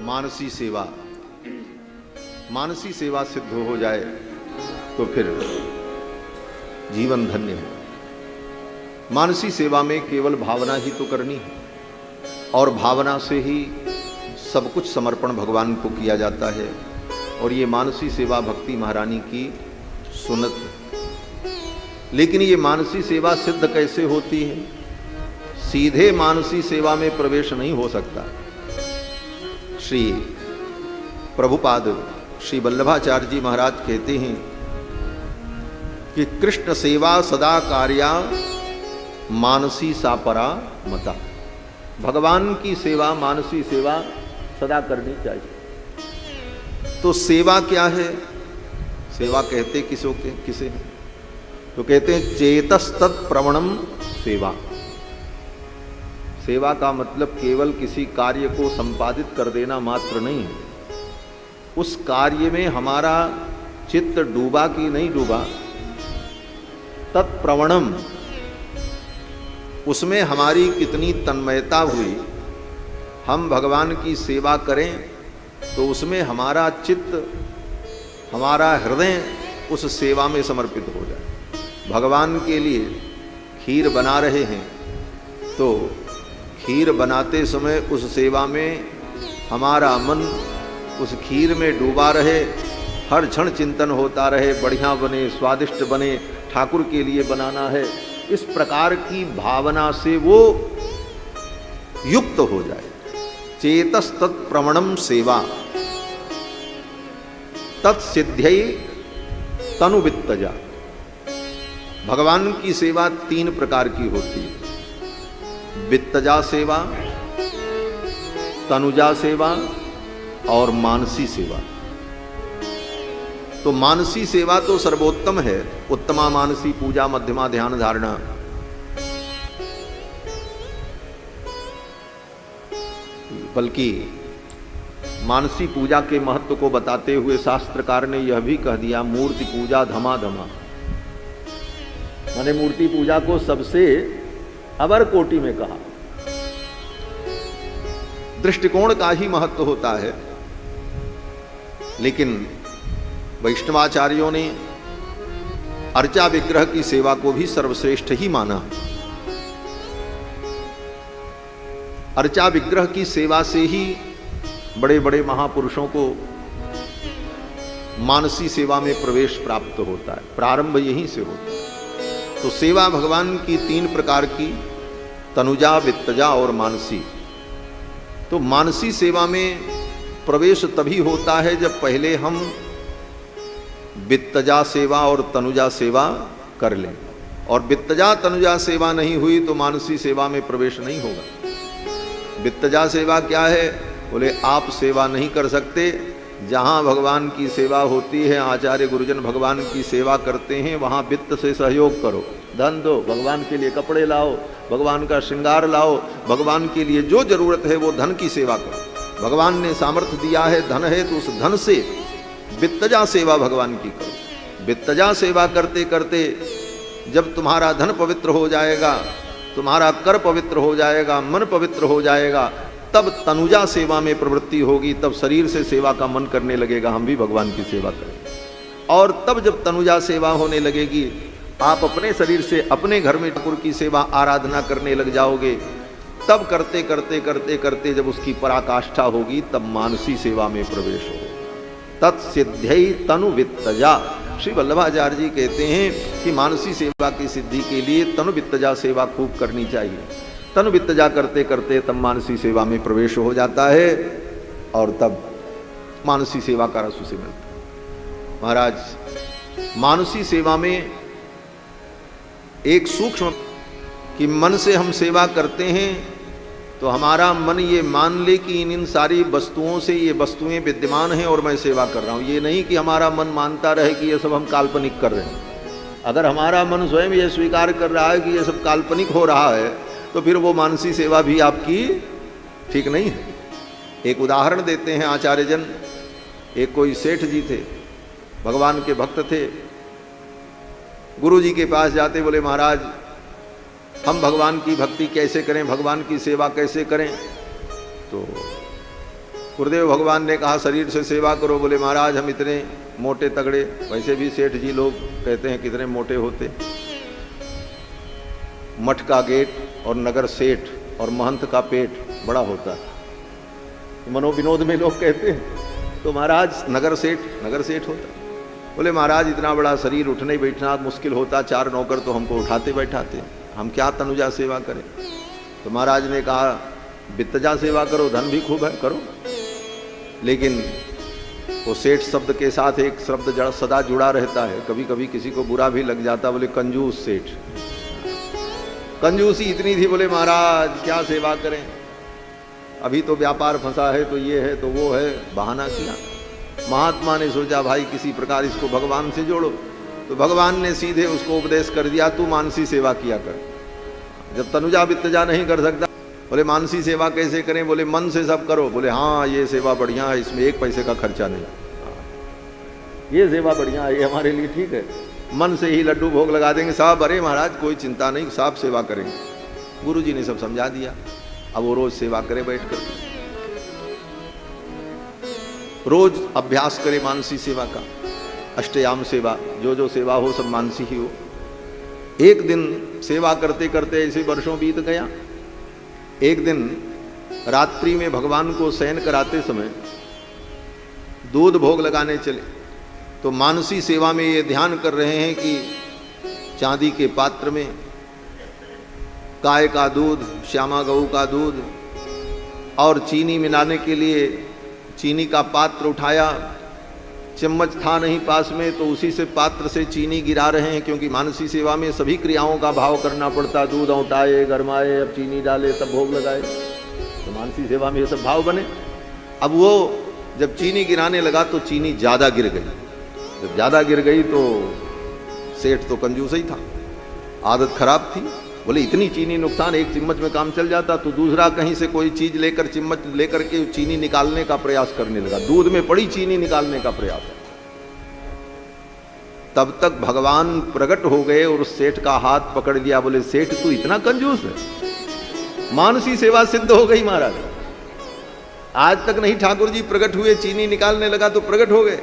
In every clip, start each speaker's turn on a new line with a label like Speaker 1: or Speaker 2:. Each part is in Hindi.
Speaker 1: मानसी सेवा, मानसी सेवा सिद्ध हो जाए तो फिर जीवन धन्य है। मानसी सेवा में केवल भावना ही तो करनी है और भावना से ही सब कुछ समर्पण भगवान को किया जाता है। और ये मानसी सेवा भक्ति महारानी की सुन्नत है। लेकिन ये मानसी सेवा सिद्ध कैसे होती है? सीधे मानसी सेवा में प्रवेश नहीं हो सकता। श्री प्रभुपाद श्री वल्लभाचार्य जी महाराज कहते हैं कि कृष्ण सेवा सदा कार्या मानसी सापरा मता। भगवान की सेवा, मानसी सेवा सदा करनी चाहिए। तो सेवा क्या है? सेवा कहते किसे हैं? तो कहते हैं चेतस्तत् प्रवणम सेवा। सेवा का मतलब केवल किसी कार्य को संपादित कर देना मात्र नहीं है। उस कार्य में हमारा चित्त डूबा कि नहीं डूबा, तत्प्रवणम, उसमें हमारी कितनी तन्मयता हुई। हम भगवान की सेवा करें तो उसमें हमारा चित्त, हमारा हृदय उस सेवा में समर्पित हो जाए। भगवान के लिए खीर बना रहे हैं तो खीर बनाते समय उस सेवा में हमारा मन उस खीर में डूबा रहे, हर क्षण चिंतन होता रहे, बढ़िया बने, स्वादिष्ट बने, ठाकुर के लिए बनाना है। इस प्रकार की भावना से वो युक्त हो जाए। चेतस तत्प्रवणम सेवा तत्सिद्ध्यै तनुवित्तजा। भगवान की सेवा 3 प्रकार की होती है। वित्तजा सेवा, तनुजा सेवा और मानसी सेवा। तो मानसी सेवा तो सर्वोत्तम है। उत्तमा मानसी पूजा, मध्यमा ध्यान धारणा। बल्कि मानसी पूजा के महत्व को बताते हुए शास्त्रकार ने यह भी कह दिया, मूर्ति पूजा धमाधमा। मैंने मूर्ति पूजा को सबसे अवर कोटि में कहा। दृष्टिकोण का ही महत्व होता है, लेकिन वैष्णवाचार्यों ने अर्चा विग्रह की सेवा को भी सर्वश्रेष्ठ ही माना। अर्चा विग्रह की सेवा से ही बड़े बड़े महापुरुषों को मानसी सेवा में प्रवेश प्राप्त होता है। प्रारंभ यहीं से होता है। तो सेवा भगवान की 3 प्रकार की, तनुजा, वित्तजा और मानसी। तो मानसी सेवा में प्रवेश तभी होता है जब पहले हम वित्तजा सेवा और तनुजा सेवा कर लें। और वित्तजा तनुजा सेवा नहीं हुई तो मानसी सेवा में प्रवेश नहीं होगा। वित्तजा सेवा क्या है? बोले आप सेवा नहीं कर सकते। जहाँ भगवान की सेवा होती है, आचार्य गुरुजन भगवान की सेवा करते हैं, वहाँ वित्त से सहयोग करो, धन दो, भगवान के लिए कपड़े लाओ, भगवान का श्रृंगार लाओ, भगवान के लिए जो जरूरत है वो धन की सेवा करो। भगवान ने सामर्थ्य दिया है, धन है, तो उस धन से वित्तजा सेवा भगवान की करो। वित्तजा सेवा करते करते जब तुम्हारा धन पवित्र हो जाएगा, तुम्हारा कर पवित्र हो जाएगा, मन पवित्र हो जाएगा, तब तनुजा सेवा में प्रवृत्ति होगी। तब शरीर से सेवा का मन करने लगेगा, हम भी भगवान की सेवा करें। और तब जब तनुजा सेवा होने लगेगी, आप अपने शरीर से अपने घर में ठाकुर की सेवा आराधना करने लग जाओगे। तब करते करते करते करते जब उसकी पराकाष्ठा होगी, तब मानसी सेवा में प्रवेश होगा। तत्सिद्ध्यै तनुवित्तजा। श्री वल्लभाचार्य जी कहते हैं कि मानसी सेवा की सिद्धि के लिए तनुवित्तजा सेवा खूब करनी चाहिए। तनुवित्तजा करते करते तब मानसी सेवा में प्रवेश हो जाता है और तब मानसी सेवा का रस उसे मिलता है। महाराज, मानसी सेवा में एक सूक्ष्म कि मन से हम सेवा करते हैं तो हमारा मन ये मान ले कि इन सारी वस्तुओं से ये वस्तुएं विद्यमान हैं और मैं सेवा कर रहा हूँ। ये नहीं कि हमारा मन मानता रहे कि ये सब हम काल्पनिक कर रहे हैं। अगर हमारा मन स्वयं ये स्वीकार कर रहा है कि ये सब काल्पनिक हो रहा है तो फिर वो मानसी सेवा भी आपकी ठीक नहीं है। एक उदाहरण देते हैं आचार्य जन। एक कोई सेठ जी थे, भगवान के भक्त थे। गुरु जी के पास जाते, बोले महाराज हम भगवान की भक्ति कैसे करें, भगवान की सेवा कैसे करें। तो गुरुदेव भगवान ने कहा शरीर से सेवा करो। बोले महाराज हम इतने मोटे तगड़े, वैसे भी सेठ जी लोग कहते हैं कितने मोटे होते। मठ का गेट और नगर सेठ और महंत का पेट बड़ा होता है, मनोविनोद में लोग कहते हैं। तो महाराज नगर सेठ होता। बोले महाराज इतना बड़ा शरीर, उठने बैठना मुश्किल होता, 4 नौकर तो हमको उठाते बैठाते, हम क्या तनुजा सेवा करें। तो महाराज ने कहा वित्तजा सेवा करो, धन भी खूब है करो। लेकिन वो सेठ शब्द के साथ एक शब्द जड़ सदा जुड़ा रहता है, कभी कभी किसी को बुरा भी लग जाता। बोले कंजूस सेठ, कंजूसी इतनी थी। बोले महाराज क्या सेवा करें, अभी तो व्यापार फंसा है, तो ये है तो वो है, बहाना किया। महात्मा ने सोचा भाई किसी प्रकार इसको भगवान से जोड़ो। तो भगवान ने सीधे उसको उपदेश कर दिया, तू मानसी सेवा किया कर। जब तनुजा वित्तजा नहीं कर सकता, बोले मानसी सेवा कैसे करें। बोले मन से सब करो। बोले हाँ ये सेवा बढ़िया है, इसमें 1 पैसे का खर्चा नहीं, ये सेवा बढ़िया है, ये हमारे लिए ठीक है। मन से ही लड्डू भोग लगा देंगे साहब। अरे महाराज कोई चिंता नहीं, साहब सेवा करेंगे। गुरु जी ने सब समझा दिया। अब वो रोज सेवा करे बैठकर, रोज अभ्यास करे मानसी सेवा का, अष्टयाम सेवा, जो सेवा हो सब मानसी ही हो। एक दिन सेवा करते करते ऐसे वर्षों बीत गया। एक दिन रात्रि में भगवान को शयन कराते समय दूध भोग लगाने चले, तो मानसी सेवा में ये ध्यान कर रहे हैं कि चांदी के पात्र में गाय का दूध, श्यामा गऊ का दूध और चीनी मिलाने के लिए चीनी का पात्र उठाया। चम्मच था नहीं पास में, तो उसी से पात्र से चीनी गिरा रहे हैं, क्योंकि मानसी सेवा में सभी क्रियाओं का भाव करना पड़ता। दूध औटाए, गरमाए, अब चीनी डाले, तब भोग लगाए। तो मानसी सेवा में ये सब भाव बने। अब वो जब चीनी गिराने लगा तो चीनी ज़्यादा गिर गई। जब ज़्यादा गिर गई तो सेठ तो कंजूस ही था, आदत खराब थी। बोले इतनी चीनी नुकसान, 1 चम्मच में काम चल जाता। तो दूसरा कहीं से कोई चीज लेकर चम्मच लेकर के चीनी निकालने का प्रयास करने लगा, दूध में पड़ी चीनी निकालने का प्रयास। तब तक भगवान प्रकट हो गए और उस सेठ का हाथ पकड़ लिया। बोले सेठ तू इतना कंजूस है। मानसी सेवा सिद्ध हो गई महाराज। आज तक नहीं ठाकुर जी प्रकट हुए, चीनी निकालने लगा तो प्रकट हो गए।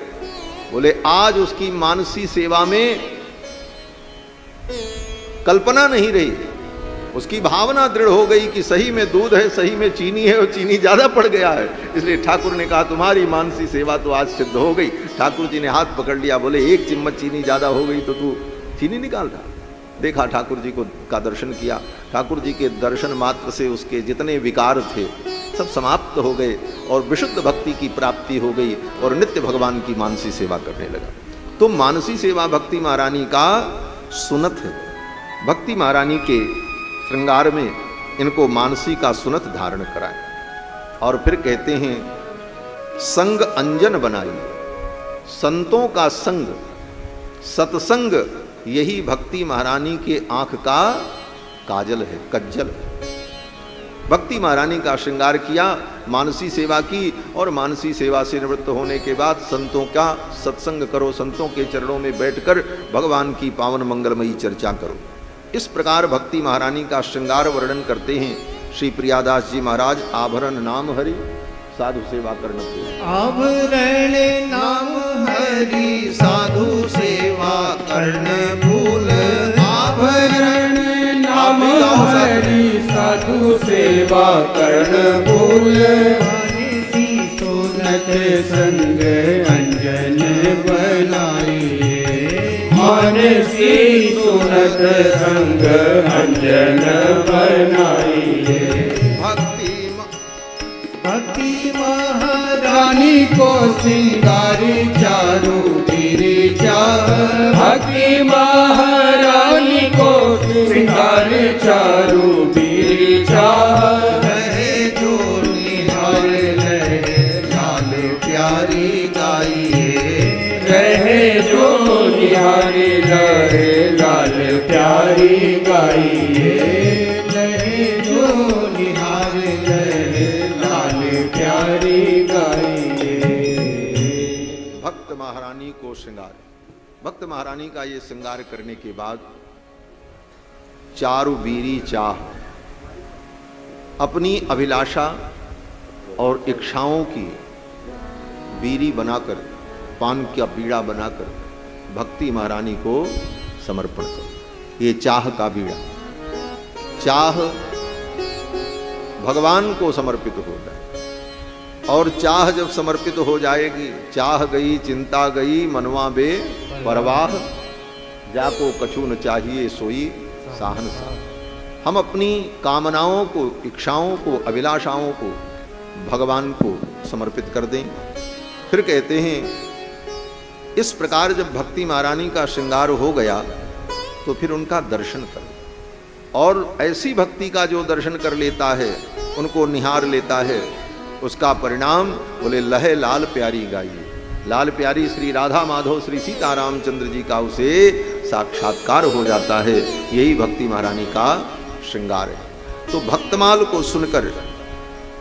Speaker 1: बोले आज उसकी मानसी सेवा में कल्पना नहीं रही, उसकी भावना दृढ़ हो गई कि सही में दूध है, सही में चीनी है और चीनी ज्यादा पड़ गया है। इसलिए ठाकुर ने कहा तुम्हारी मानसी सेवा तो आज सिद्ध हो गई। ठाकुर जी ने हाथ पकड़ लिया। बोले 1 चम्मच चीनी ज्यादा हो गई तो तू चीनी निकाल रहा। देखा ठाकुर जी को का दर्शन किया। ठाकुर जी के दर्शन मात्र से उसके जितने विकार थे सब समाप्त हो गए और विशुद्ध भक्ति की प्राप्ति हो गई और नित्य भगवान की मानसी सेवा करने लगा। तो मानसी सेवा भक्ति महारानी का सुनत है। भक्ति महारानी के श्रृंगार में इनको मानसी का सुनत धारण कराए और फिर कहते हैं संग अंजन बनाई। संतों का संग, सत्संग, यही भक्ति महारानी के आंख का काजल है, कज्जल। भक्ति महारानी का श्रृंगार किया, मानसी सेवा की और मानसी सेवा से निवृत्त होने के बाद संतों का सत्संग करो, संतों के चरणों में बैठकर भगवान की पावन मंगलमयी चर्चा करो। इस प्रकार भक्ति महारानी का श्रृंगार वर्णन करते हैं श्री प्रियादास जी महाराज। आभरण नाम हरि साधु सेवा करना।
Speaker 2: आभरण नाम हरि साधु सेवा कर्ण भूल। आभरण नाम हरि साधु सेवा कर्ण भूल। मानसी सुनत संग अंजन बनाइए। मानसी सुनत संग अंजन बनाइए। भक्ति महारानी को सिंगारी चारू गिरी चाह। भक्ति महारानी को सिंगारी चारू गिरी चाह। रहे जो निहार लहे लाल प्यारी गाइए। रहे जो निहार लहे लाल प्यारी गाइए। रहे जो निहार लहे प्यारी गाइए।
Speaker 1: भक्त महारानी को श्रृंगार। भक्त महारानी का ये श्रृंगार करने के बाद चारु बीरी चाह, अपनी अभिलाषा और इच्छाओं की बीड़ी बनाकर, पान का बीड़ा बनाकर भक्ति महारानी को समर्पण करो। ये चाह का बीड़ा, चाह भगवान को समर्पित हो जाए। और चाह जब समर्पित हो जाएगी, चाह गई चिंता गई मनवा बे परवाह, जाको कछु न चाहिए सोई साहनसा। हम अपनी कामनाओं को, इच्छाओं को, अभिलाषाओं को भगवान को समर्पित कर दें। फिर कहते हैं इस प्रकार जब भक्ति महारानी का श्रृंगार हो गया तो फिर उनका दर्शन करो। और ऐसी भक्ति का जो दर्शन कर लेता है, उनको निहार लेता है, उसका परिणाम बोले लहे लाल प्यारी गाइए। लाल प्यारी श्री राधा माधव श्री सीतारामचंद्र जी का उसे साक्षात्कार हो जाता है। यही भक्ति महारानी का श्रृंगार है। तो भक्तमाल को सुनकर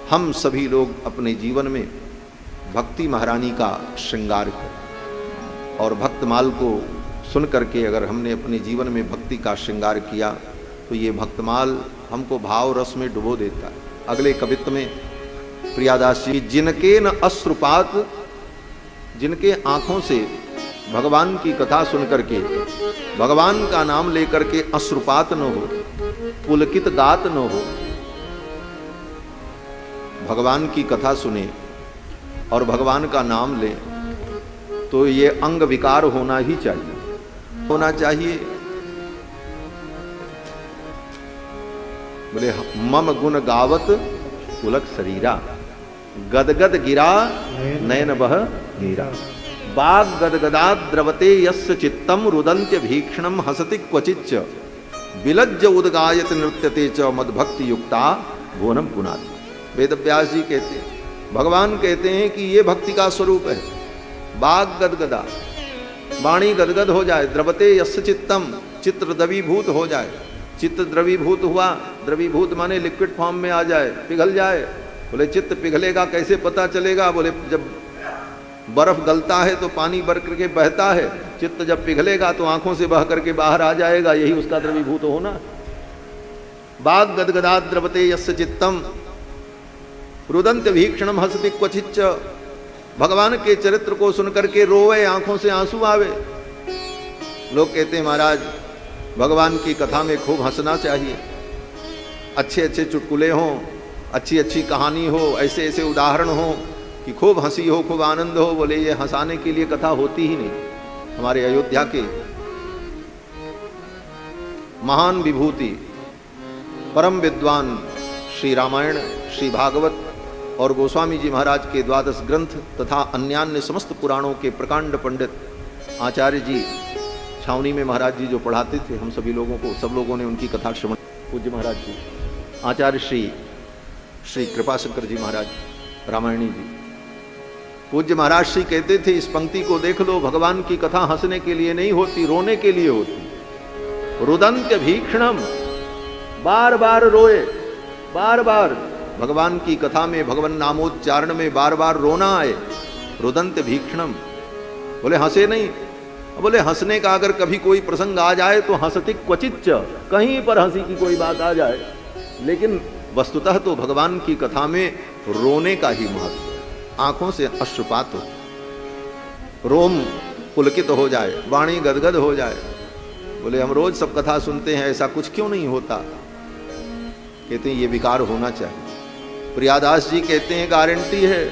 Speaker 1: हम सभी लोग अपने जीवन में भक्ति महारानी का श्रृंगार करें। और भक्तमाल को सुन करके अगर हमने अपने जीवन में भक्ति का श्रृंगार किया तो ये भक्तमाल हमको भाव रस में डुबो देता है। अगले कवित्त में प्रियादास जी, जिनके न अश्रुपात, जिनके आंखों से भगवान की कथा सुन करके, भगवान का नाम लेकर के अश्रुपात न हो, पुलकित गात न हो, भगवान की कथा सुने और भगवान का नाम ले, तो ये अंग विकार होना ही चाहिए, होना चाहिए। बोले मम गुण गावत पुलक शरीरा, गदगद गिरा नयन बह नीरा। बाग गदगदा द्रवते यस्य चित्तम रुदंत्य भीक्षणम हसति क्वचिच्च, विलज्ज उदगायत नृत्यते च मदभक्ति युक्ता भुवनम पुनाति। वेदव्यास जी कहते हैं, भगवान कहते हैं कि ये भक्ति का स्वरूप है। बाग गदगदा, वाणी गदगद हो जाए, द्रवते यस्य चित्तम, चित्र द्रवीभूत हो जाए। चित्त द्रवीभूत हुआ, द्रवीभूत माने लिक्विड फॉर्म में आ जाए, पिघल जाए। बोले चित्त पिघलेगा कैसे पता चलेगा? बोले जब बर्फ गलता है तो पानी बर करके बहता है, चित्त जब पिघलेगा तो आंखों से बह करके बाहर आ जाएगा, यही उसका द्रवीभूत होना। बाग गदगदा द्रवते यस्य चित्तम रुदंत भीक्षणम हसति क्वचिच्च। भगवान के चरित्र को सुनकर के रोवे, आंखों से आंसू आवे। लोग कहते हैं महाराज भगवान की कथा में खूब हंसना चाहिए, अच्छे अच्छे चुटकुले हों, अच्छी अच्छी कहानी हो, ऐसे ऐसे उदाहरण हो कि खूब हंसी हो, खूब आनंद हो। बोले ये हंसाने के लिए कथा होती ही नहीं। हमारे अयोध्या के महान विभूति परम विद्वान श्री रामायण, श्री भागवत और गोस्वामी जी महाराज के द्वादश ग्रंथ तथा अन्यान्य समस्त पुराणों के प्रकांड पंडित आचार्य जी छावनी में महाराज जी जो पढ़ाते थे हम सभी लोगों को, सब लोगों ने उनकी कथा श्रवण। पूज्य महाराज जी आचार्य श्री कृपाशंकर जी महाराज रामायणी जी, पूज्य महाराज श्री कहते थे इस पंक्ति को देख लो, भगवान की कथा हंसने के लिए नहीं होती, रोने के लिए होती। रुदंत्य भीक्षणम, बार बार रोए, बार बार भगवान की कथा में, भगवान नामोच्चारण में बार बार रोना आए। रुदंत्य भीक्षणम, बोले हंसे नहीं। बोले हंसने का अगर कभी कोई प्रसंग आ जाए तो हंसति क्वचिच्च, कहीं पर हंसी की कोई बात आ जाए, लेकिन वस्तुतः तो भगवान की कथा में रोने का ही महत्व है। आंखों से अश्रुपात हो, रोम पुलकित हो जाए, वाणी गदगद हो जाए। बोले हम रोज सब कथा सुनते हैं, ऐसा कुछ क्यों नहीं होता? कहते हैं ये विकार होना चाहिए। प्रियादास जी कहते हैं गारंटी है,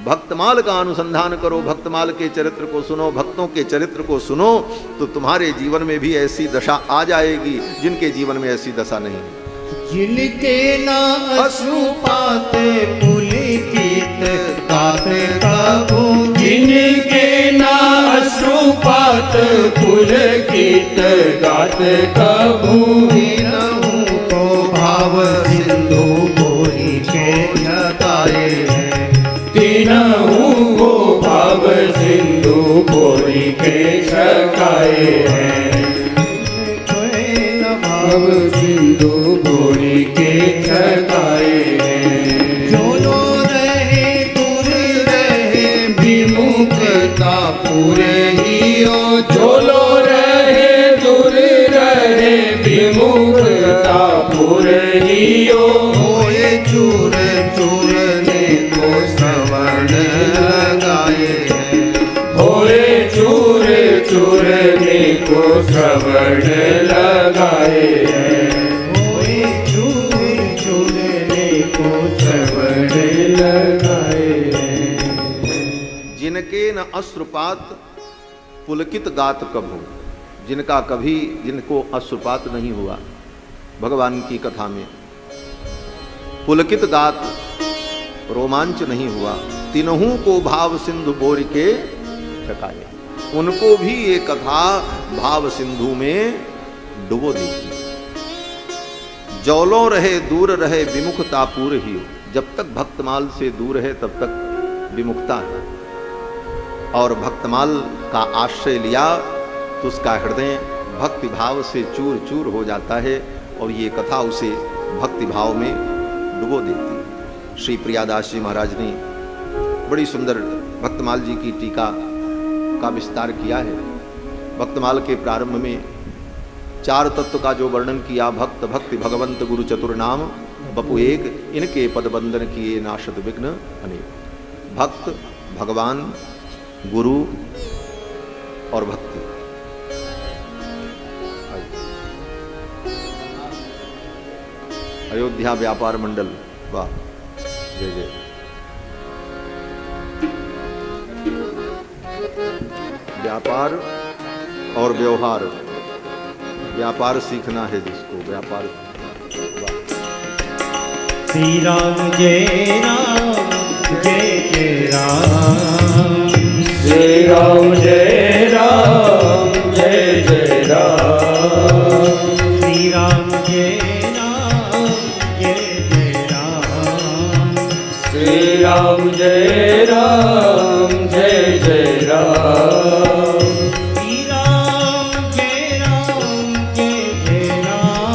Speaker 1: भक्तमाल का अनुसंधान करो, भक्तमाल के चरित्र को सुनो, भक्तों के चरित्र को सुनो, तो तुम्हारे जीवन में भी ऐसी दशा आ जाएगी जिनके जीवन में ऐसी दशा नहीं है।
Speaker 2: जिनके ना अश्रुपात पुलकित गात कबू, जिनके ना अश्रुपात पुलकित गात कबू, तीनों को भाव सिंधु बोरी के गाए हैं, तीनों को भाव सिंधु बोरी के छकाए हैं। भाव सिंधु बोरी के छकाए हैं। जो रहे दूर रहे विमुखता पूरे ही हो, जो रहे दूर रहे विमुखता पूरे ही हो। होए चूर चूर ने को सवर्ण लगाए चूरने को श्रवण लगाए हैं।
Speaker 3: होए चूर चूरने को
Speaker 2: श्रवण लगाए हैं।
Speaker 1: जिनके न अश्रुपात पुलकित गात कभू, जिनको अश्रुपात नहीं हुआ भगवान की कथा में, पुलकित गात रोमांच नहीं हुआ, तिन्हों को भाव सिंधु बोर के छकाए, उनको भी ये कथा भाव सिंधु में डुबो देती। जौलों रहे दूर रहे विमुखता पूर ही, जब तक भक्तमाल से दूर है तब तक विमुखता है, और भक्तमाल का आश्रय लिया तो उसका हृदय भक्ति भाव से चूर चूर हो जाता है, और ये कथा उसे भक्ति भाव में डुबो देती है। श्री प्रियादास जी महाराज ने बड़ी सुंदर भक्तमाल जी की टीका का विस्तार किया है। भक्तमाल के प्रारंभ में चार तत्व का जो वर्णन किया, भक्त भक्ति भगवंत गुरु चतुर नाम बपु एक, इनके पद बंदन किए नाशत विघ्न अनेक। भक्त, भगवान, गुरु और भक्ति। अयोध्या व्यापार मंडल, वाह, जय जय। व्यापार और व्यवहार, व्यापार सीखना है जिसको, व्यापार।
Speaker 3: श्री राम जय राम जय जय राम,
Speaker 2: श्री राम जय राम जय जय राम,
Speaker 3: श्री राम जय राम जय जय राम,
Speaker 2: श्री राम जय राम जय जय राम,
Speaker 3: श्री राम जय राम जय जय राम,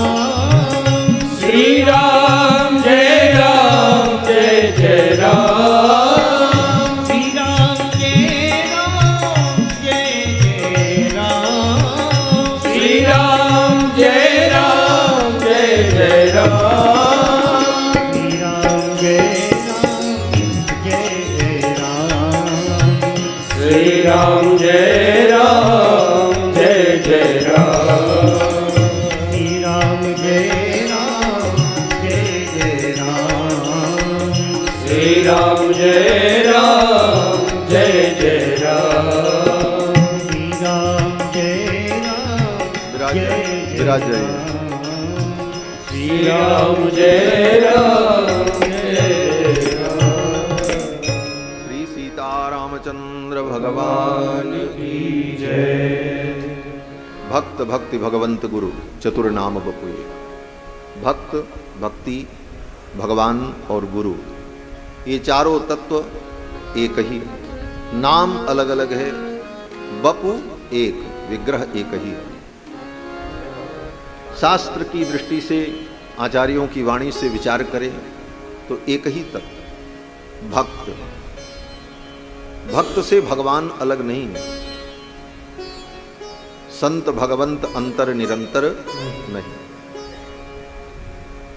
Speaker 2: श्री राम जय राम जय जय राम,
Speaker 3: श्री राम जय राम जय जय राम,
Speaker 2: श्री राम जय राम जय जय राम,
Speaker 3: श्री राम जय राम जय जय राम,
Speaker 2: श्री राम जय राम जय जय राम,
Speaker 3: श्री राम जय राम जय जय राम,
Speaker 2: श्री राम जय राम जय जय राम,
Speaker 3: श्री राम जय राम जय
Speaker 1: विराज रहे।
Speaker 2: श्री राम जय राम जय राम,
Speaker 1: श्री सीतारामचंद्र भगवान
Speaker 2: की जय।
Speaker 1: भक्त भक्ति भगवंत गुरु चतुर नाम बपुए। भक्त, भक्ति, भगवान और गुरु, ये चारों तत्व एक ही, नाम अलग अलग है, बपु एक, विग्रह एक ही है। शास्त्र की दृष्टि से, आचार्यों की वाणी से विचार करें तो एक ही तत्व भक्त। भक्त से भगवान अलग नहीं है, संत भगवंत अंतर निरंतर नहीं।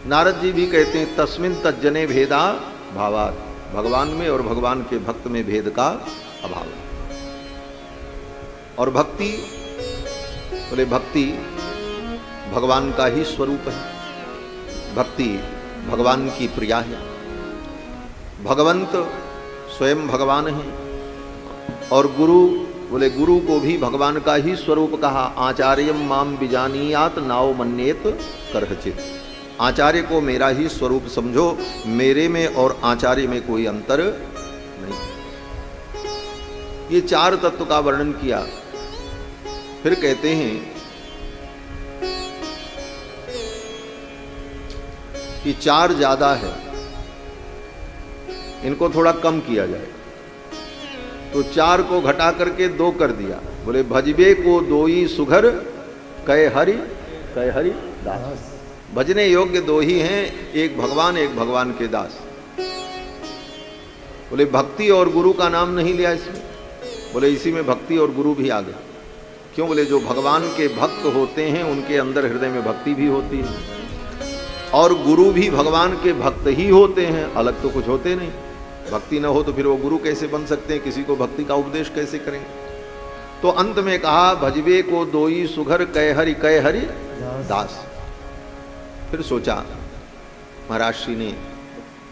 Speaker 1: नारद जी भी कहते हैं तस्मिन तज्जने भेदा भावात, भगवान में और भगवान के भक्त में भेद का अभाव है। और भक्ति, बोले भक्ति भगवान का ही स्वरूप है, भक्ति भगवान की प्रिया है। भगवंत स्वयं भगवान है, और गुरु, बोले गुरु को भी भगवान का ही स्वरूप कहा। आचार्यम माम बिजानियात नाव मन्येत करहचित, आचार्य को मेरा ही स्वरूप समझो, मेरे में और आचार्य में कोई अंतर नहीं। ये चार तत्व का वर्णन किया। फिर कहते हैं कि चार ज्यादा है, इनको थोड़ा कम किया जाए, तो चार को घटा करके दो कर दिया। बोले भजबे को दोई सुघर कय हरि दास, भजने योग्य दो ही हैं, एक भगवान एक भगवान के दास। बोले भक्ति और गुरु का नाम नहीं लिया इसमें, बोले इसी में भक्ति और गुरु भी आ गया। क्यों? बोले जो भगवान के भक्त होते हैं उनके अंदर हृदय में भक्ति भी होती है, और गुरु भी भगवान के भक्त ही होते हैं, अलग तो कुछ होते नहीं। भक्ति न हो तो फिर वो गुरु कैसे बन सकते हैं, किसी को भक्ति का उपदेश कैसे करेंगे? तो अंत में कहा भजबे को दोई सुघर कह हरि दास। फिर सोचा महाराज श्री ने,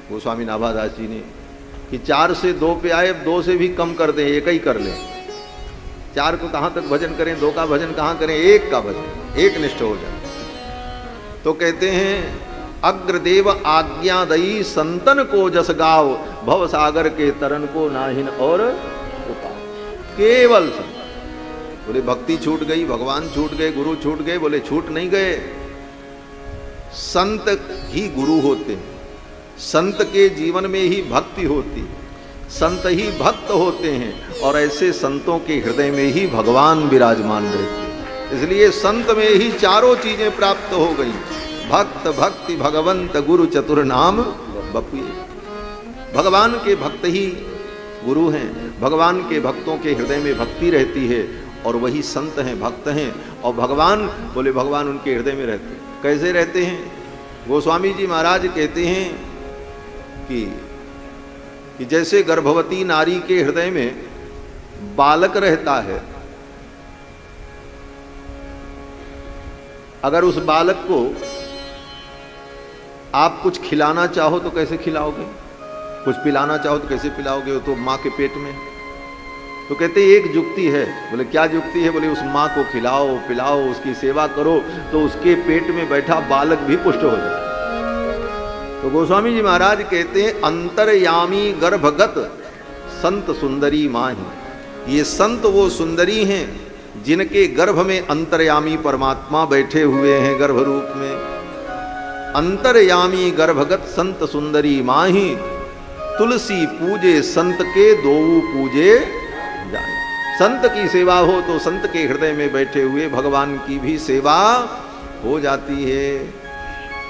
Speaker 1: गोस्वामी नाभादास जी ने, कि 4 से 2 पे आए, अब 2 से भी कम कर दें, 1 ही कर लें। 4 को कहाँ तक भजन करें, 2 का भजन कहाँ करें, 1 का भजन, 1 निष्ठ हो जाए। तो कहते हैं अग्रदेव आज्ञादयी संतन को जस गाव, भव सागर के तरन को नाहिन और उपाय। केवल संत। बोले भक्ति छूट गई, भगवान छूट गए, गुरु छूट गए, बोले छूट नहीं गए। संत ही गुरु होते हैं, संत के जीवन में ही भक्ति होती है, संत ही भक्त होते हैं, और ऐसे संतों के हृदय में ही भगवान विराजमान रहते हैं। इसलिए संत में ही चारों चीजें प्राप्त हो गई, भक्त भक्ति भगवंत गुरु चतुर नाम बपुए। भगवान के भक्त ही गुरु हैं, भगवान के भक्तों के हृदय में भक्ति रहती है, और वही संत हैं, भक्त हैं। और भगवान, बोले भगवान उनके हृदय में रहते हैं। कैसे रहते हैं? गोस्वामी जी महाराज कहते हैं कि जैसे गर्भवती नारी के हृदय में बालक रहता है, अगर उस बालक को आप कुछ खिलाना चाहो तो कैसे खिलाओगे, कुछ पिलाना चाहो तो कैसे पिलाओगे, वो तो माँ के पेट में। तो कहते एक युक्ति है। बोले क्या युक्ति है? बोले उस माँ को खिलाओ पिलाओ, उसकी सेवा करो, तो उसके पेट में बैठा बालक भी पुष्ट हो जाए। तो गोस्वामी जी महाराज कहते हैं अंतर्यामी गर्भगत संत सुंदरी माही। ये संत वो सुंदरी हैं जिनके गर्भ में अंतर्यामी परमात्मा बैठे हुए हैं गर्भ रूप में। अंतर्यामी गर्भगत संत सुंदरी माही, तुलसी पूजे संत के दोऊ पूजे जाए। संत की सेवा हो तो संत के हृदय में बैठे हुए भगवान की भी सेवा हो जाती है।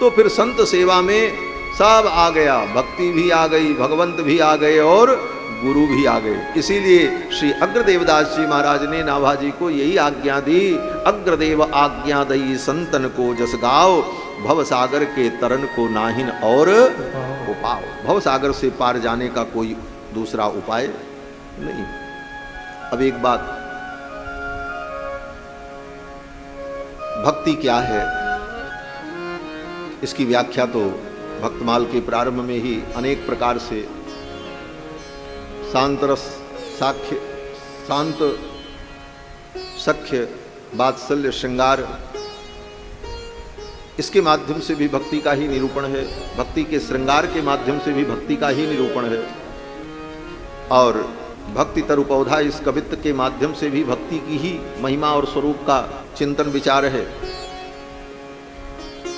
Speaker 1: तो फिर संत सेवा में सब आ गया, भक्ति भी आ गई, भगवंत भी आ गए और गुरु भी आ गए। इसीलिए श्री अग्रदेवदास जी महाराज ने नाभाजी को यही आज्ञा दी, अग्रदेव आज्ञा दई संतन को जस गाओ, भव सागर के तरन को नाहिन और उपाओ। भव सागर से पार जाने का कोई दूसरा उपाय नहीं। अब एक बात, भक्ति क्या है, इसकी व्याख्या तो भक्तमाल के प्रारंभ में ही अनेक प्रकार से शांत रस, साख्य, शांत, सख्य, वात्सल्य, श्रृंगार, इसके माध्यम से भी भक्ति का ही निरूपण है। भक्ति के श्रृंगार के माध्यम से भी भक्ति का ही निरूपण है। और भक्ति तरुपौधा इस कवित्व के माध्यम से भी भक्ति की ही महिमा और स्वरूप का चिंतन विचार है।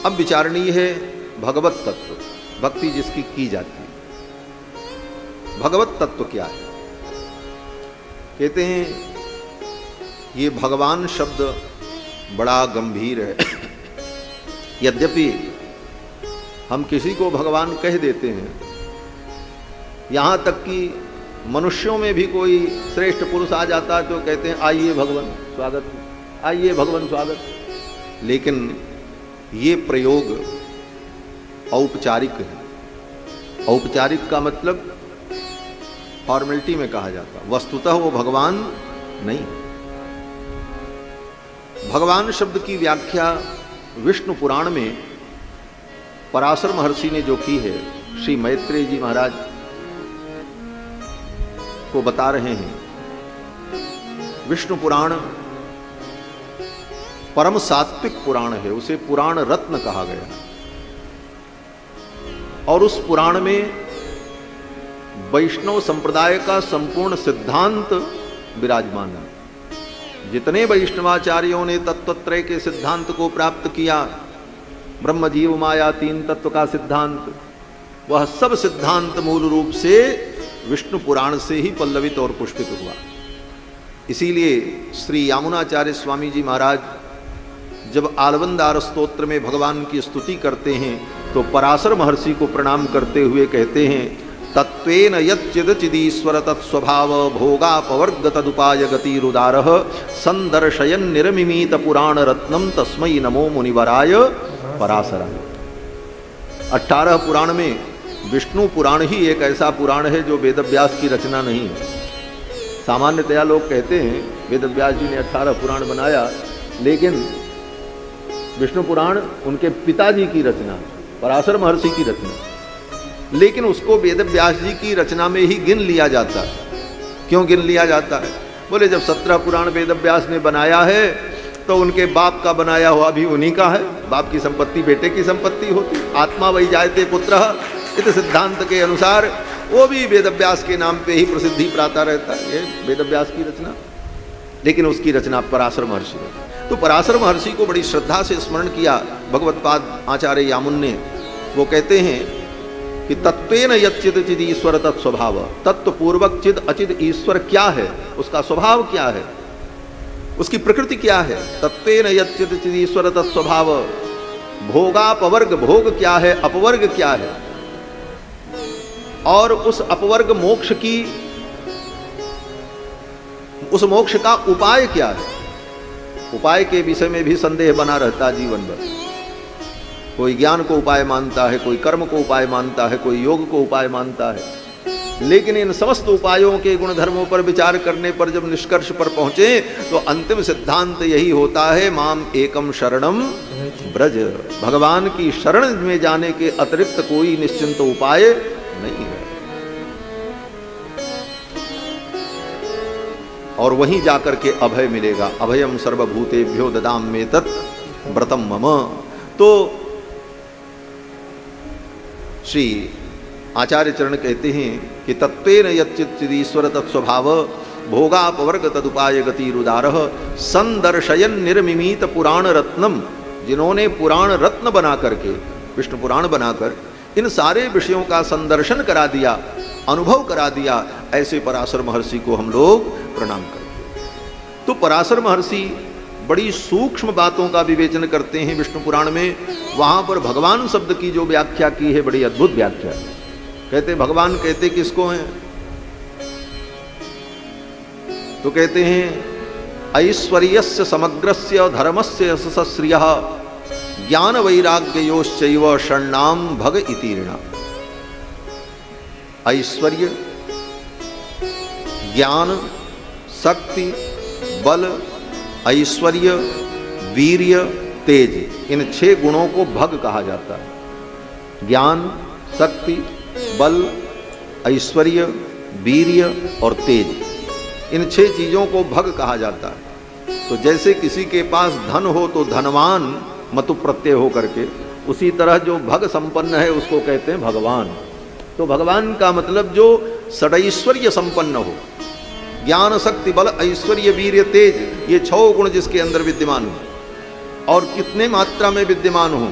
Speaker 1: अब विचारणीय है भगवत तत्व, भक्ति जिसकी की जाती है। भगवत तत्व क्या है? कहते हैं ये भगवान शब्द बड़ा गंभीर है। यद्यपि हम किसी को भगवान कह देते हैं, यहां तक कि मनुष्यों में भी कोई श्रेष्ठ पुरुष आ जाता है तो कहते हैं आइए भगवान स्वागत, आइए भगवान स्वागत। लेकिन ये प्रयोग औपचारिक है। औपचारिक का मतलब फॉर्मेलिटी में कहा जाता, वस्तुतः वो भगवान नहीं। भगवान शब्द की व्याख्या विष्णु पुराण में पराशर महर्षि ने जो की है, श्री मैत्रेय जी महाराज को बता रहे हैं। विष्णु पुराण परम सात्विक पुराण है, उसे पुराण रत्न कहा गया। और उस पुराण में वैष्णव संप्रदाय का संपूर्ण सिद्धांत विराजमान है। जितने वैष्णवाचार्यों ने तत्वत्रय के सिद्धांत को प्राप्त किया, ब्रह्म जीव माया तीन तत्व का सिद्धांत, वह सब सिद्धांत मूल रूप से विष्णु पुराण से ही पल्लवित और पुष्पित हुआ। इसीलिए श्री यामुनाचार्य स्वामी जी महाराज जब आलवंदार स्तोत्र में भगवान की स्तुति करते हैं तो पराशर महर्षि को प्रणाम करते हुए कहते हैं, तत्वेन यच्चिद चिदीश्वर तत्स्वभाव भोगापवर्ग तदुपाय गतिरुदारः संदर्शयन् निरमिमीत पुराण रत्नम तस्मै नमो मुनिवराय पराशराय। 18 पुराण में विष्णु पुराण ही एक ऐसा पुराण है जो वेदव्यास की रचना नहीं है। सामान्यतया लोग कहते हैं वेद व्यास जी ने 18 पुराण बनाया, लेकिन विष्णु पुराण उनके पिताजी की रचना, पराशर महर्षि की रचना, लेकिन उसको वेद व्यास जी की रचना में ही गिन लिया जाता है। क्यों गिन लिया जाता है? बोले जब 17 पुराण वेद व्यास ने बनाया है तो उनके बाप का बनाया हुआ भी उन्हीं का है। बाप की संपत्ति बेटे की संपत्ति होती। आत्मा वही जायते पुत्रः, इत सिद्धांत के अनुसार वो भी वेद व्यास के नाम पे ही प्रसिद्धि प्राप्त रहता है। ये वेद व्यास की रचना, लेकिन उसकी रचना पराशर महर्षि ने। तो पराशर महर्षि को बड़ी श्रद्धा से स्मरण किया भगवत्पाद आचार्य यामुन ने। वो कहते हैं कि तत्वेन यच्चिद चिद ईश्वर तत्स्वभाव, तत्व पूर्वक चिद अचिद ईश्वर क्या है, उसका स्वभाव क्या है, उसकी प्रकृति क्या है। तत्वेन यच्चिद चिद ईश्वर तत्स्वभाव, भोगापवर्ग, भोग क्या है, अपवर्ग क्या है, और उस अपवर्ग मोक्ष की, उस मोक्ष का उपाय क्या है। उपाय के विषय में भी संदेह बना रहता है जीवन भर। कोई ज्ञान को उपाय मानता है, कोई कर्म को उपाय मानता है, कोई योग को उपाय मानता है, लेकिन इन समस्त उपायों के गुण धर्मों पर विचार करने पर जब निष्कर्ष पर पहुंचे तो अंतिम सिद्धांत यही होता है, माम एकम शरणम ब्रज। भगवान की शरण में जाने के अतिरिक्त कोई निश्चिंत उपाय नहीं है। और वहीं जाकर के अभय मिलेगा। अभयम सर्वभूतेभ्यो ददाम में तत् व्रतम मम। तो श्री आचार्य चरण कहते हैं कि तत्वेन यच्चिदीश्वर तत्स्वभाव भोगापवर्ग तदुपाय गतिरुदारः संदर्शयन निर्मिमीत पुराण रत्नम। जिन्होंने पुराण रत्न बना करके, विष्णु पुराण बनाकर इन सारे विषयों का संदर्शन करा दिया, अनुभव करा दिया, ऐसे पराशर महर्षि को हम लोग प्रणाम करते हैं। तो पराशर महर्षि बड़ी सूक्ष्म बातों का विवेचन करते हैं विष्णु पुराण में। वहां पर भगवान शब्द की जो व्याख्या की है बड़ी अद्भुत व्याख्या है। कहते भगवान कहते किसको हैं? तो कहते हैं ऐश्वर्यस्य समग्रस्य धर्मस्य सश्रियः ज्ञान वैराग्ययोश्चैव षण्णाम भग इति ऋणा। ऐश्वर्य, ज्ञान, शक्ति, बल, ऐश्वर्य, वीर्य, तेज, इन 6 गुणों को भग कहा जाता है। ज्ञान, शक्ति, बल, ऐश्वर्य, वीर्य और तेज, इन 6 चीजों को भग कहा जाता है। तो जैसे किसी के पास धन हो तो धनवान मतु प्रत्यय हो करके, उसी तरह जो भग संपन्न है उसको कहते हैं भगवान। तो भगवान का मतलब जो षडैश्वर्य संपन्न हो, ज्ञान, शक्ति, बल, ऐश्वर्य, वीर्य, तेज, ये 6 गुण जिसके अंदर विद्यमान हो। और कितने मात्रा में विद्यमान हो?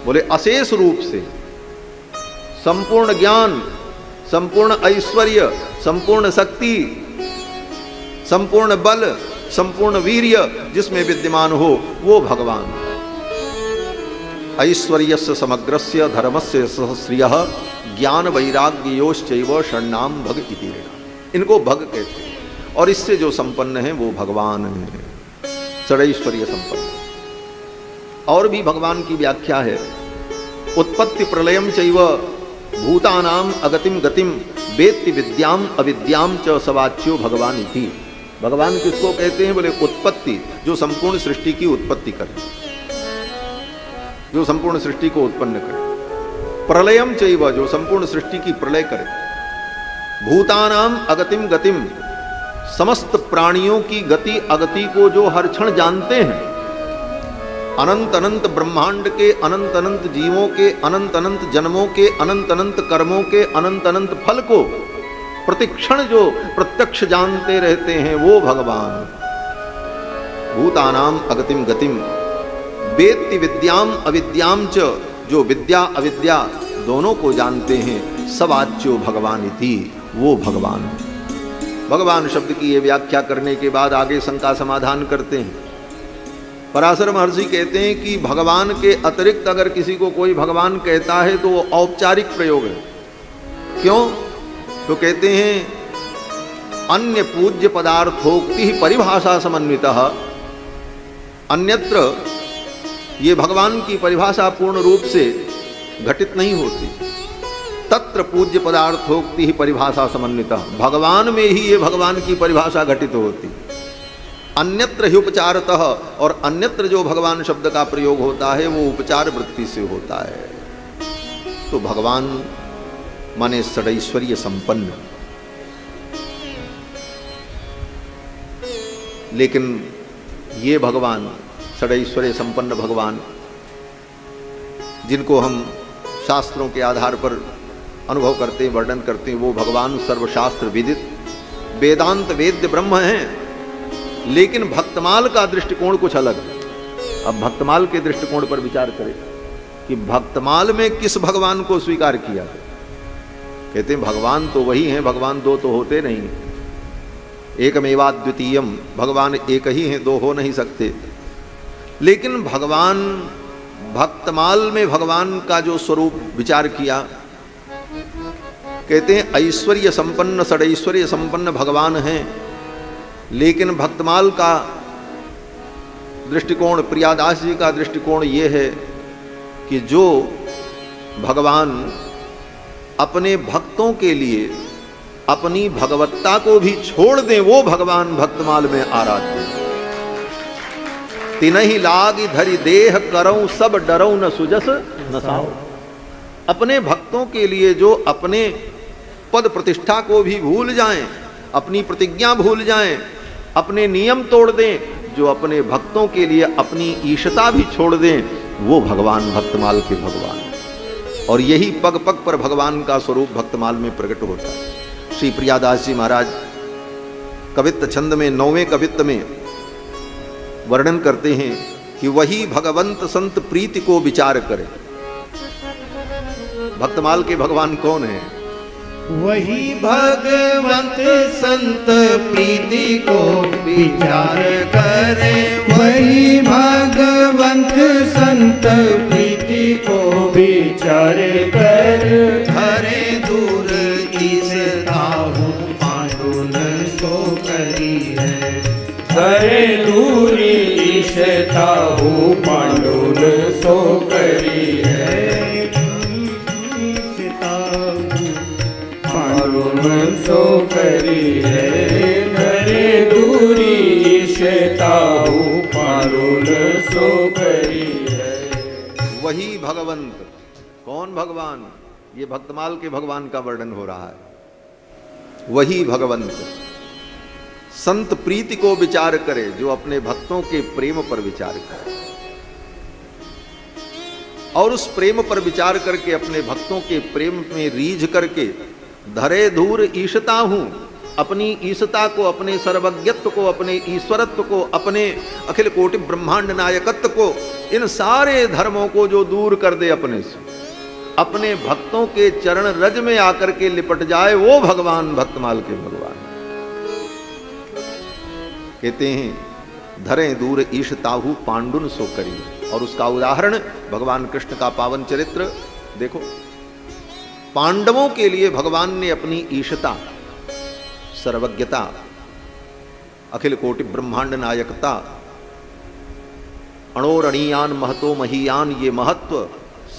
Speaker 1: बोले अशेष रूप से। संपूर्ण ज्ञान, संपूर्ण ऐश्वर्य, संपूर्ण शक्ति, संपूर्ण बल, संपूर्ण वीर्य जिसमें विद्यमान हो वो भगवान। ऐश्वर्यस्य समग्रस्य धर्मस्य सहस्रियः ज्ञान वैराग्ययोश्चैव षण्णाम भग इति ऋणा। इनको भग कहते हैं। और इससे जो संपन्न है वो भगवान है, षडैश्वर्य संपन्न। और भी भगवान की व्याख्या है, उत्पत्ति प्रलयम चैव भूतानाम अगतिम गतिम वेत्ति विद्याम अविद्याम च सवाच्यो भगवान इति। भगवान किसको कहते हैं? बोले उत्पत्ति, जो संपूर्ण सृष्टि की उत्पत्ति करे, जो संपूर्ण सृष्टि को उत्पन्न करे। प्रलयम चैव, जो संपूर्ण सृष्टि की प्रलय करे। भूतानाम अगतिम गतिम, समस्त प्राणियों की गति अगति को जो हर क्षण जानते हैं। अनंत अनंत ब्रह्मांड के, अनंत अनंत जीवों के, अनंत अनंत जन्मों के, अनंत अनंत कर्मों के, अनंत अनंत फल को प्रतिक्षण जो प्रत्यक्ष जानते रहते हैं वो भगवान। भूतानाम अगतिम गतिम वेत्ति विद्याम अविद्याम च, जो विद्या अविद्या दोनों को जानते हैं, सवाच्यो भगवान इति, वो भगवान। भगवान शब्द की ये व्याख्या करने के बाद आगे शंका समाधान करते हैं। पराशर महर्षि कहते हैं कि भगवान के अतिरिक्त अगर किसी को कोई भगवान कहता है तो वो औपचारिक प्रयोग है। क्यों? तो कहते हैं अन्य पूज्य पदार्थोक्ति परिभाषा समन्वितः, अन्यत्र ये भगवान की परिभाषा पूर्ण रूप से घटित नहीं होती। तत्र पूज्य पदार्थोक्ति ही परिभाषा समन्विता, भगवान में ही ये भगवान की परिभाषा घटित होती। अन्यत्र ही उपचारतः, और अन्यत्र जो भगवान शब्द का प्रयोग होता है वो उपचार वृत्ति से होता है। तो भगवान माने षडैश्वर्य संपन्न, लेकिन ये भगवान षडैश्वर्य संपन्न भगवान जिनको हम शास्त्रों के आधार पर अनुभव करते हैं, वर्णन करते हैं, वो भगवान सर्वशास्त्र विदित वेदांत वेद्य ब्रह्म हैं। लेकिन भक्तमाल का दृष्टिकोण कुछ अलग है। अब भक्तमाल के दृष्टिकोण पर विचार करें कि भक्तमाल में किस भगवान को स्वीकार किया है। कहते हैं भगवान तो वही हैं, भगवान दो तो होते नहीं, एकमेवाद्वितीयम, भगवान एक ही हैं, दो हो नहीं सकते। लेकिन भगवान भक्तमाल में भगवान का जो स्वरूप विचार किया, कहते हैं ऐश्वर्य संपन्न षडैश्वर्य संपन्न भगवान हैं। लेकिन भक्तमाल का दृष्टिकोण, प्रियादास जी का दृष्टिकोण ये है कि जो भगवान अपने भक्तों के लिए अपनी भगवत्ता को भी छोड़ दें, वो भगवान भक्तमाल में आराध्य है। तिनहि लागी धरि देह करऊं सब डरऊं न सुजस न साओ। अपने भक्तों के लिए जो अपने पद प्रतिष्ठा को भी भूल जाएं, अपनी प्रतिज्ञा भूल जाएं, अपने नियम तोड़ दें, जो अपने भक्तों के लिए अपनी ईशता भी छोड़ दें, वो भगवान भक्तमाल के भगवान। और यही पग पग पर भगवान का स्वरूप भक्तमाल में प्रकट होता है। श्री प्रियादास जी महाराज कवित्त छंद में 9वें कवित्त में वर्णन करते हैं कि वही भगवंत संत प्रीति को विचार करे। भक्तमाल के भगवान कौन है?
Speaker 3: वही भगवंत संत प्रीति को विचार करे। वही भगवंत संत प्रीति को
Speaker 2: विचार कर।
Speaker 3: हरे दूर ईसताहु पांडुन सो करी है।
Speaker 2: हरे दूरी ईशताहु पांडुन सो करी है। पांडुन सो करी है। हरे दूरी ईशताहु पांडुन सो करी है।
Speaker 1: वही भगवंत, कौन भगवान? ये भक्तमाल के भगवान का वर्णन हो रहा है। वही भगवंत संत प्रीति को विचार करे, जो अपने भक्तों के प्रेम पर विचार करे, और उस प्रेम पर विचार करके अपने भक्तों के प्रेम में रीझ करके धरे धूर ईशता हूं, अपनी ईशता को, अपने सर्वज्ञत्व को, अपने ईश्वरत्व को, अपने अखिल कोटि ब्रह्मांड नायकत्व को, इन सारे धर्मों को जो दूर कर दे अपने से, अपने भक्तों के चरण रज में आकर के लिपट जाए, वो भगवान भक्तमाल के भगवान। कहते हैं धरे दूर ईशताहु पांडुन सो करी। और उसका उदाहरण भगवान कृष्ण का पावन चरित्र देखो। पांडवों के लिए भगवान ने अपनी ईशता, सर्वज्ञता, अखिल कोटि ब्रह्मांड नायकता, अणोरणीयान महतो महीयान, ये महत्व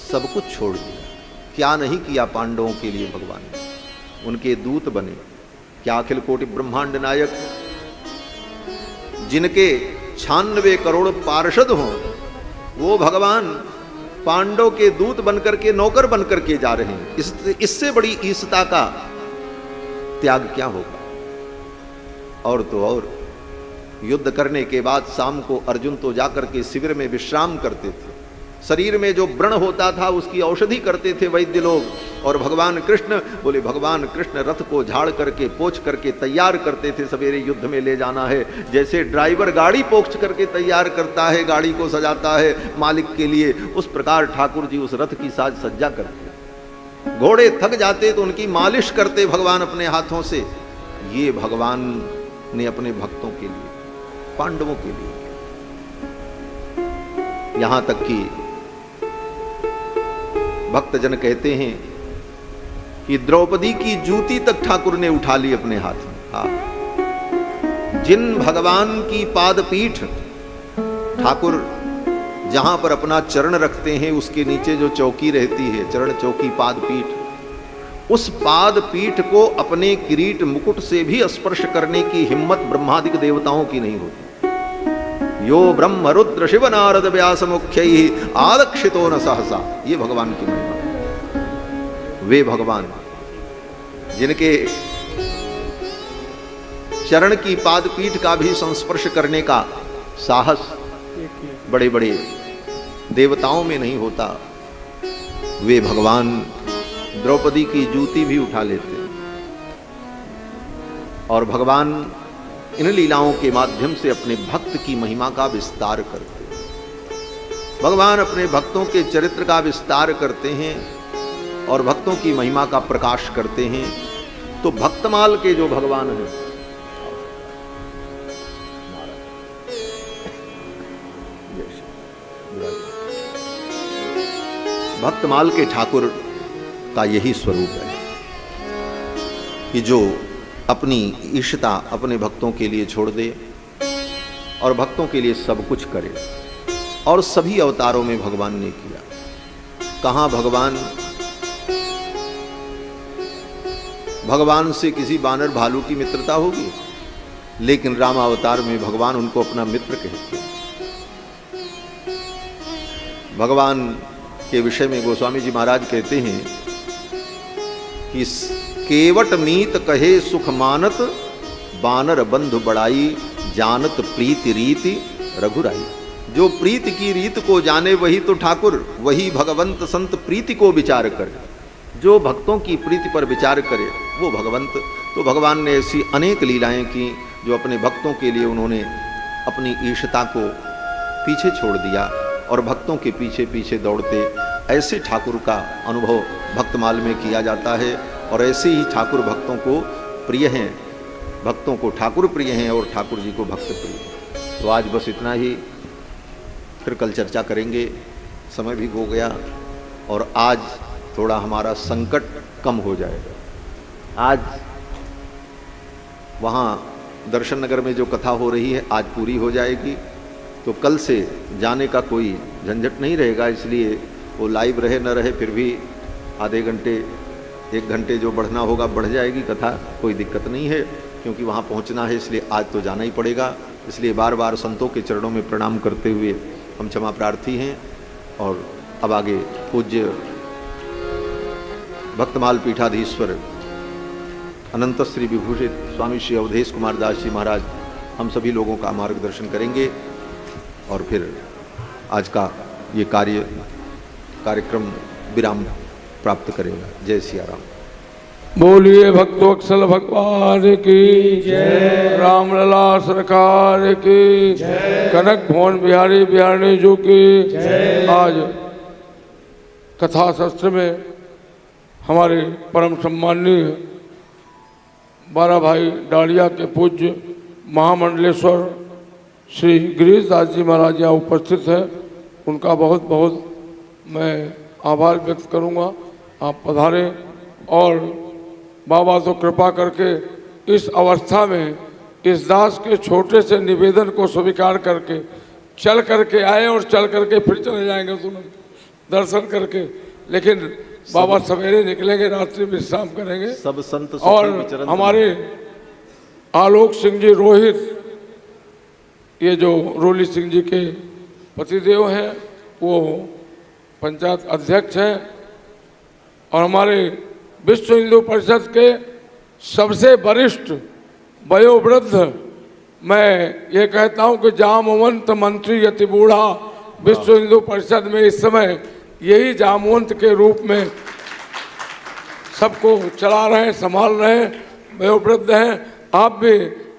Speaker 1: सब कुछ छोड़ दिया। क्या नहीं किया पांडवों के लिए भगवान ने? उनके दूत बने। क्या अखिल कोटि ब्रह्मांड नायक, जिनके 96 करोड़ पार्षद हों, वो भगवान पांडव के दूत बनकर के, नौकर बनकर के जा रहे हैं। इससे बड़ी ईशता का त्याग क्या होगा? और तो और युद्ध करने के बाद शाम को अर्जुन तो जाकर के शिविर में विश्राम करते थे। शरीर में जो व्रण होता था उसकी औषधि करते थे वैद्य लोग। और भगवान कृष्ण बोले, भगवान कृष्ण रथ को झाड़ करके, पोंछ करके तैयार करते थे, सवेरे युद्ध में ले जाना है। जैसे ड्राइवर गाड़ी पोंछ करके तैयार करता है, गाड़ी को सजाता है मालिक के लिए, उस प्रकार ठाकुर जी उस रथ की साज सज्जा करते। घोड़े थक जाते तो उनकी मालिश करते भगवान अपने हाथों से। ये भगवान ने अपने भक्तों के लिए, पांडवों के लिए, यहां तक कि भक्तजन कहते हैं कि द्रौपदी की जूती तक ठाकुर ने उठा ली अपने हाथ में। हाँ, जिन भगवान की पादपीठ ठाकुर जहां पर अपना चरण रखते हैं, उसके नीचे जो चौकी रहती है, चरण चौकी पादपीठ, उस पाद पीठ को अपने किरीट मुकुट से भी स्पर्श करने की हिम्मत ब्रह्मादिक देवताओं की नहीं होती। यो ब्रह्म रुद्र शिव नारद व्यास मुख्य आलक्षितो न सहसा, ये भगवान की महिमा। वे भगवान जिनके चरण की पाद पीठ का भी संस्पर्श करने का साहस बड़े बड़े देवताओं में नहीं होता, वे भगवान द्रौपदी की जूती भी उठा लेते और भगवान इन लीलाओं के माध्यम से अपने भक्त की महिमा का विस्तार करते। भगवान अपने भक्तों के चरित्र का विस्तार करते हैं और भक्तों की महिमा का प्रकाश करते हैं। तो भक्तमाल के जो भगवान हैं, भक्तमाल के ठाकुर का यही स्वरूप है कि जो अपनी ईर्ष्यता अपने भक्तों के लिए छोड़ दे और भक्तों के लिए सब कुछ करे। और सभी अवतारों में भगवान ने किया। कहां भगवान से किसी बानर भालू की मित्रता होगी, लेकिन रामावतार में भगवान उनको अपना मित्र कहते हैं। भगवान के विषय में गोस्वामी जी महाराज कहते हैं कि केवट मीत कहे सुख मानत, बानर बंधु बड़ाई, जानत प्रीति रीति रघुराई। जो प्रीति की रीत को जाने वही तो ठाकुर, वही भगवंत संत प्रीति को विचार करे। जो भक्तों की प्रीति पर विचार करे वो भगवंत। तो भगवान ने ऐसी अनेक लीलाएं की जो अपने भक्तों के लिए उन्होंने अपनी ईर्ष्यता को पीछे छोड़ दिया और भक्तों के पीछे पीछे दौड़ते। ऐसे ठाकुर का अनुभव भक्तमाल में किया जाता है और ऐसे ही ठाकुर भक्तों को प्रिय हैं, भक्तों को ठाकुर प्रिय हैं और ठाकुर जी को भक्त प्रिय हैं। तो आज बस इतना ही, फिर कल चर्चा करेंगे। समय भी हो गया और आज थोड़ा हमारा संकट कम हो जाएगा। आज वहाँ दर्शन नगर में जो कथा हो रही है आज पूरी हो जाएगी, तो कल से जाने का कोई झंझट नहीं रहेगा। इसलिए वो लाइव रहे न रहे फिर भी आधे घंटे 1 घंटे जो बढ़ना होगा बढ़ जाएगी कथा, कोई दिक्कत नहीं है, क्योंकि वहाँ पहुँचना है इसलिए आज तो जाना ही पड़ेगा। इसलिए बार बार संतों के चरणों में प्रणाम करते हुए हम क्षमा प्रार्थी हैं। और अब आगे पूज्य भक्तमाल पीठाधीश्वर अनंत श्री विभूषित स्वामी श्री अवधेश कुमार दास जी महाराज हम सभी लोगों का मार्गदर्शन करेंगे और फिर आज का ये कार्यक्रम विराम प्राप्त करेगा। जय सिया राम।
Speaker 2: बोलिए भक्तवत्सल भगवान की जय, रामलला सरकार की जय, कनक भवन बिहारी बिहारी जो की जय। आज कथा शास्त्र में हमारे परम सम्माननीय 12 भाई डालिया के पूज्य महामंडलेश्वर श्री गिरीश दास जी महाराज यहाँ उपस्थित हैं। उनका बहुत बहुत मैं आभार व्यक्त करूँगा। आप पधारें और बाबा तो कृपा करके इस अवस्था में इस दास के छोटे से निवेदन को स्वीकार करके चल करके आए और चल करके फिर चले जाएंगे तुरंत दर्शन करके। लेकिन बाबा सवेरे निकलेंगे, रात्रि विश्राम करेंगे।
Speaker 1: सब संत
Speaker 2: और हमारे आलोक सिंह जी रोहित, ये जो रोली सिंह जी के पतिदेव हैं, वो पंचायत अध्यक्ष हैं और हमारे विश्व हिंदू परिषद के सबसे वरिष्ठ वयोवृद्ध, मैं ये कहता हूँ कि जामवंत मंत्री यति बूढ़ा विश्व हिंदू परिषद में इस समय यही जामवंत के रूप में सबको चला रहे हैं, संभाल रहे हैं, वयोवृद्ध हैं। आप भी,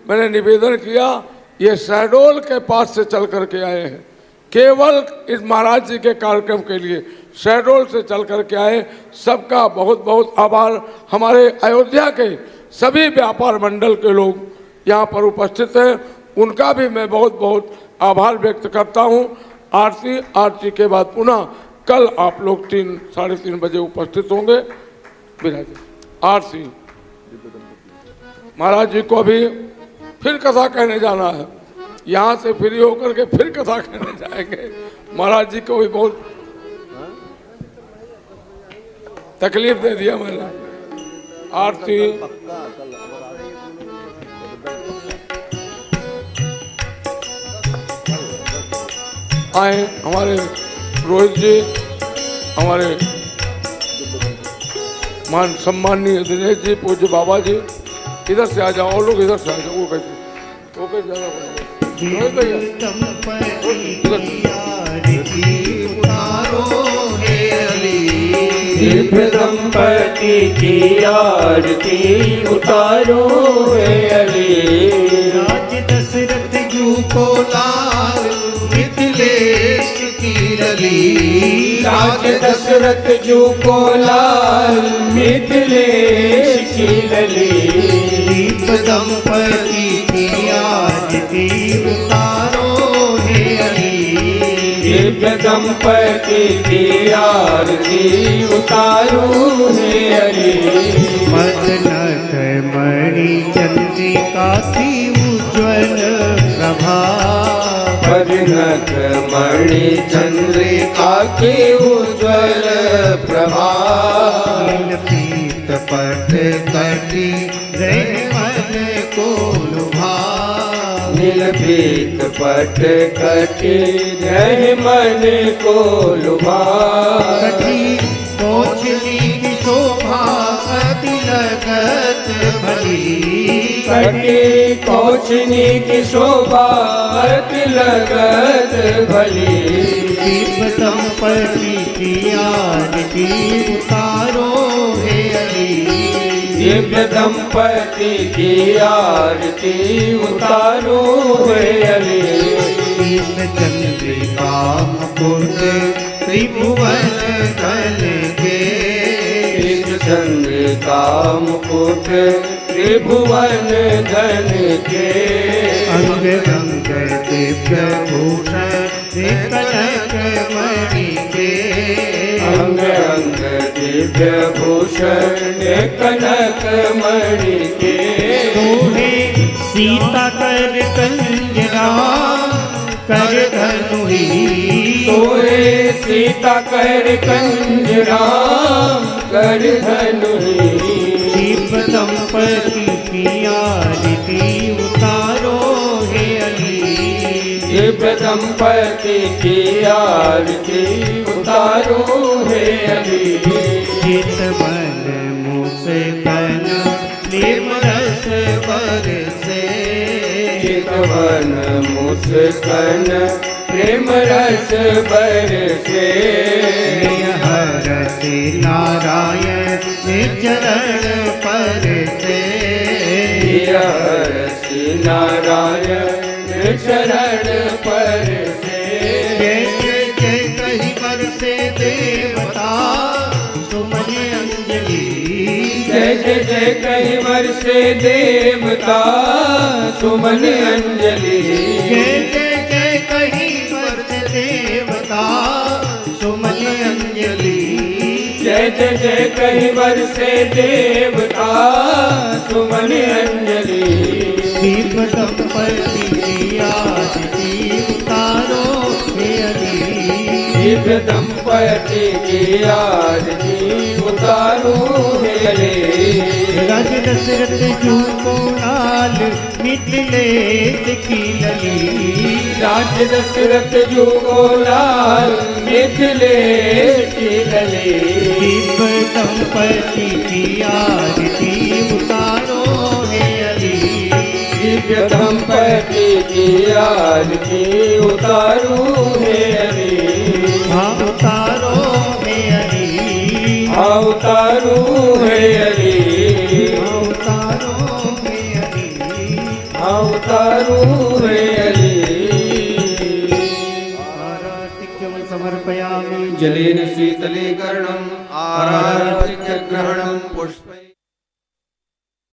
Speaker 2: मैंने निवेदन किया, ये शहडोल के पास से चल करके आए हैं, केवल इस महाराज जी के कार्यक्रम के लिए शहडोल से चल करके आए। सबका बहुत बहुत आभार। हमारे अयोध्या के सभी व्यापार मंडल के लोग यहाँ पर उपस्थित हैं, उनका भी मैं बहुत बहुत आभार व्यक्त करता हूँ। आरती के बाद पुनः कल आप लोग 3 साढ़े 3 बजे उपस्थित होंगे। आरती महाराज जी को भी फिर कथा कहने जाना है, यहाँ से फ्री होकर के फिर कथा कहने जाएंगे। महाराज जी को भी बहुत तकलीफ दे दिया मैंने। आरती आए हमारे रोहित जी, हमारे मान सम्माननीय दिनेश जी, पूज्य बाबा जी, इधर से आ जाओ। और लोग इधर से आ जाओ। वो कैसे जाना रोहित भैया
Speaker 3: दिव्य दंपति की आरती उतारो हे अली। राज दशरथ जू को लाल मिथिलेश की लली। राज दशरथ जू को लाल मिथिलेश की लली। दीप दंपति की आरती उतारो हे अली। दिव्य दंपति की आरती उतारो हे अली। मदनख मणि चंद्रिका की उज्ज्वल प्रभा। मदनख मणि चंद्रिका की उज्ज्वल प्रभा। नीलपीत पट कटी रहे मन को लुभा। नीलपीत पट कटी रहे मन को लुभा। कटी कोचली की शोभा अति लगत भली। कटी कोचनी की शोभा अति लगत भली। दीप दंपति की आरती उतारो हे अली। दिव्य दंपति की आरती उतारो हे अली। चंद्रिका मुकुट त्रिभुवन धन के। चंद्रिका मुकुट त्रिभुवन धन के। अंग अंग दिव्य भूषण कनक मणि के। अंग अंग दिव्य भूषण कनक मणि के। तोहे सीता कर कंजरा कर धनुही। तोहे सीता कर कंजरा कर धनुही। दीप दंपति की आरती उतारो हे अली। दिव्य दंपति की आरती उतारो हे अली। चितवन मुस्कान प्रेम रस बरसे। चितवन मुस्कान प्रेम रस बरसे। हरति नारायण चरण पर से। हरति नारायण चरण पर से। जय जय जय कही बरसे देवता सुमन अंजलि। जय जय जय कही बरसे देवता सुमन अंजलि। जय जय जय कही बरसे देवता सुमन अंजलि। जय जय जय कही बरसे देवता सुमन अंजलि। दीप दंपति की आरती उतारो हे अली। दिव्य दंपति की आरती उतारो हे अली। राज दशरथ जू को लाल मिथिलेश की लली। राज दशरथ जू को लाल मिथिलेश की लली। दीप दंपति की आरती उतारो हे अली। दिव्य दंपति की आरती उतारो हे अली। हाँ उतारो हे अली। हाँ उतारो हे अली। हाँ उतारो हे अली। हाँ उतारो हे अली। आरतिक्यं समर्पयामि। जलेन शीतलीकरणम् आरतिक्य ग्रहणं पुष्पै।